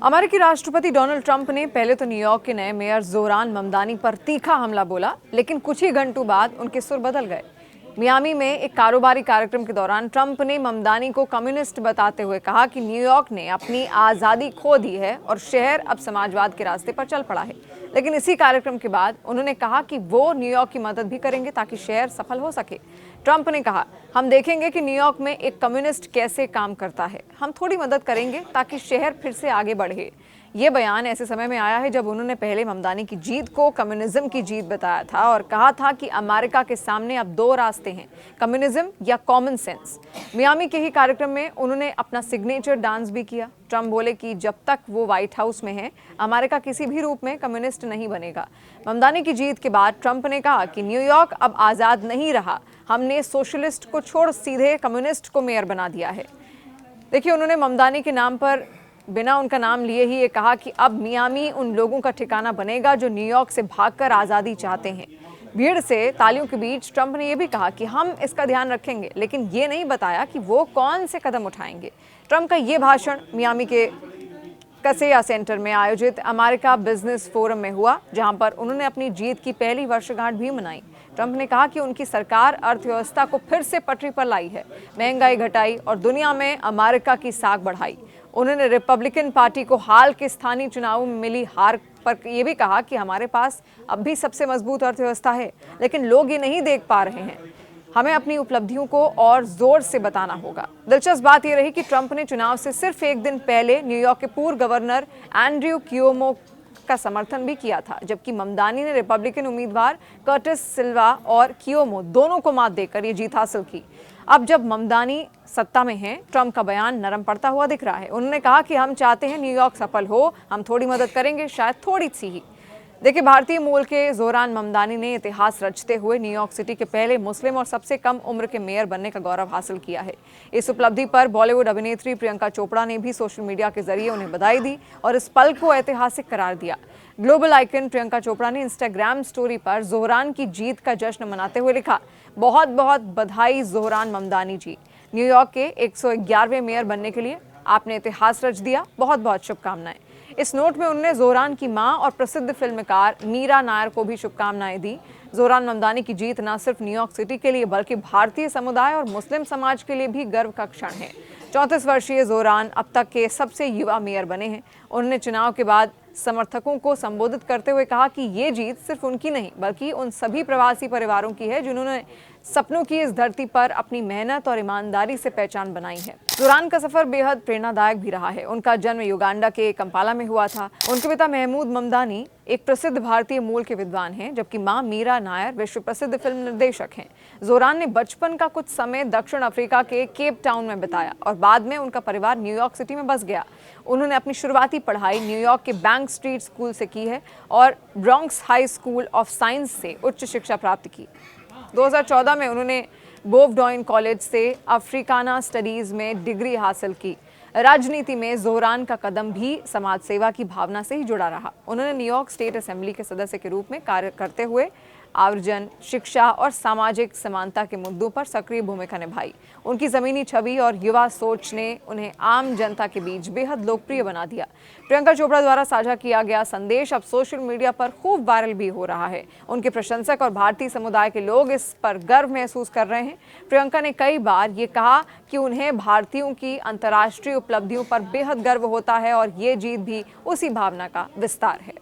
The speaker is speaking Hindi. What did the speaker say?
अमेरिकी राष्ट्रपति डोनाल्ड ट्रंप ने पहले तो न्यूयॉर्क के नए मेयर जोरान ममदानी पर तीखा हमला बोला, लेकिन कुछ ही घंटों बाद उनके सुर बदल गए। मियामी में एक कारोबारी कार्यक्रम के दौरान ट्रंप ने ममदानी को कम्युनिस्ट बताते हुए कहा कि न्यूयॉर्क ने अपनी आज़ादी खो दी है और शहर अब समाजवाद के रास्ते पर चल पड़ा है। लेकिन इसी कार्यक्रम के बाद उन्होंने कहा कि वो न्यूयॉर्क की मदद भी करेंगे ताकि शहर सफल हो सके। ट्रंप ने कहा, हम देखेंगे कि न्यूयॉर्क में एक कम्युनिस्ट कैसे काम करता है, हम थोड़ी मदद करेंगे ताकि शहर फिर से आगे बढ़े। ये बयान ऐसे समय में आया है जब उन्होंने पहले ममदानी की जीत को कम्युनिज्म की जीत बताया था और कहा था कि अमेरिका के सामने अब दो रास्ते हैं, कम्युनिज्म या कॉमन सेंस। मियामी के ही कार्यक्रम में उन्होंने अपना सिग्नेचर डांस भी किया। ट्रंप बोले कि जब तक वो व्हाइट हाउस में हैं, अमेरिका किसी भी रूप में कम्युनिस्ट नहीं बनेगा। ममदानी की जीत के बाद ट्रंप ने कहा कि न्यूयॉर्क अब आज़ाद नहीं रहा, हमने सोशलिस्ट को छोड़ सीधे कम्युनिस्ट को मेयर बना दिया है। देखिए, उन्होंने ममदानी के नाम पर बिना उनका नाम लिए ही ये कहा कि अब मियामी उन लोगों का ठिकाना बनेगा जो न्यूयॉर्क से भागकर आज़ादी चाहते हैं। भीड़ से तालियों के बीच ट्रंप ने यह भी कहा कि हम इसका ध्यान रखेंगे, लेकिन ये नहीं बताया कि वो कौन से कदम उठाएंगे। ट्रंप का ये भाषण मियामी के कसेया सेंटर में आयोजित अमेरिका बिजनेस फोरम में हुआ, जहां पर उन्होंने अपनी जीत की पहली वर्षगांठ भी मनाई। ट्रंप ने कहा कि उनकी सरकार अर्थव्यवस्था को फिर से पटरी पर लाई है, महंगाई घटाई और दुनिया में अमेरिका की साख बढ़ाई। उन्होंने रिपब्लिकन पार्टी को हाल के स्थानीय चुनावों में मिली हार पर यह भी कहा कि हमारे पास अब भी सबसे मजबूत अर्थव्यवस्था है, लेकिन लोग ये नहीं देख पा रहे हैं। हमें अपनी उपलब्धियों को और जोर से बताना होगा। दिलचस्प बात यह रही कि ट्रंप ने चुनाव से सिर्फ एक दिन पहले न्यूयॉर्क के पूर्व गवर्नर एंड्रयू क्यूओमो का समर्थन भी किया था, जबकि ममदानी ने रिपब्लिकन उम्मीदवार कर्टिस सिल्वा और क्यूओमो दोनों को मात देकर ये जीत हासिल की। अब जब ममदानी सत्ता में हैं, ट्रंप का बयान नरम पड़ता हुआ दिख रहा है। उन्होंने कहा कि हम चाहते हैं न्यूयॉर्क सफल हो, हम थोड़ी मदद करेंगे, शायद थोड़ी सी ही। देखिए, भारतीय मूल के जोरान ममदानी ने इतिहास रचते हुए न्यूयॉर्क सिटी के पहले मुस्लिम और सबसे कम उम्र के मेयर बनने का गौरव हासिल किया है। इस उपलब्धि पर बॉलीवुड अभिनेत्री प्रियंका चोपड़ा ने भी सोशल मीडिया के जरिए उन्हें बधाई दी और इस पल को ऐतिहासिक करार दिया। ग्लोबल आइकन प्रियंका चोपड़ा ने इंस्टाग्राम स्टोरी पर जोहरान की जीत का जश्न मनाते हुए लिखा, बहुत बहुत बधाई जोहरान ममदानी जी, न्यूयॉर्क के 111वें मेयर बनने के लिए आपने इतिहास रच दिया, बहुत बहुत शुभकामनाएं। इस नोट में उन्होंने जोहरान की मां और प्रसिद्ध फिल्मकार मीरा नायर को भी शुभकामनाएं दी। जोहरान ममदानी की जीत न सिर्फ न्यूयॉर्क सिटी के लिए बल्कि भारतीय समुदाय और मुस्लिम समाज के लिए भी गर्व का क्षण है। 34 वर्षीय जोहरान अब तक के सबसे युवा मेयर बने हैं। उन्होंने चुनाव के बाद समर्थकों को संबोधित करते हुए कहा कि ये जीत सिर्फ उनकी नहीं बल्कि उन सभी प्रवासी परिवारों की है जिन्होंने सपनों की इस धरती पर अपनी मेहनत और ईमानदारी से पहचान बनाई है। जोहरान का सफर बेहद प्रेरणादायक भी रहा है। उनका जन्म युगांडा के कंपाला में हुआ था। उनके पिता महमूद ममदानी एक प्रसिद्ध भारतीय मूल के विद्वान हैं, जबकि मां मीरा नायर विश्व प्रसिद्ध फिल्म निर्देशक हैं। जोहरान ने बचपन का कुछ समय दक्षिण अफ्रीका के केप टाउन में बिताया और बाद में उनका परिवार न्यूयॉर्क सिटी में बस गया। उन्होंने अपनी शुरुआती पढ़ाई न्यूयॉर्क के बैंक स्ट्रीट स्कूल से की है और Bronx high school of science से उच्च शिक्षा प्राप्त की। 2014 में उन्होंने बोवडॉइन कॉलेज से अफ्रीकाना स्टडीज में डिग्री हासिल की। राजनीति में जोहरान का कदम भी समाज सेवा की भावना से ही जुड़ा रहा। उन्होंने न्यूयॉर्क स्टेट असेंबली के सदस्य के रूप में कार्य करते हुए आवर्जन, शिक्षा और सामाजिक समानता के मुद्दों पर सक्रिय भूमिका निभाई। उनकी जमीनी छवि और युवा सोच ने उन्हें आम जनता के बीच बेहद लोकप्रिय बना दिया। प्रियंका चोपड़ा द्वारा साझा किया गया संदेश अब सोशल मीडिया पर खूब वायरल भी हो रहा है। उनके प्रशंसक और भारतीय समुदाय के लोग इस पर गर्व महसूस कर रहे हैं। प्रियंका ने कई बार ये कहा कि उन्हें भारतीयों की अंतर्राष्ट्रीय उपलब्धियों पर बेहद गर्व होता है और ये जीत भी उसी भावना का विस्तार है।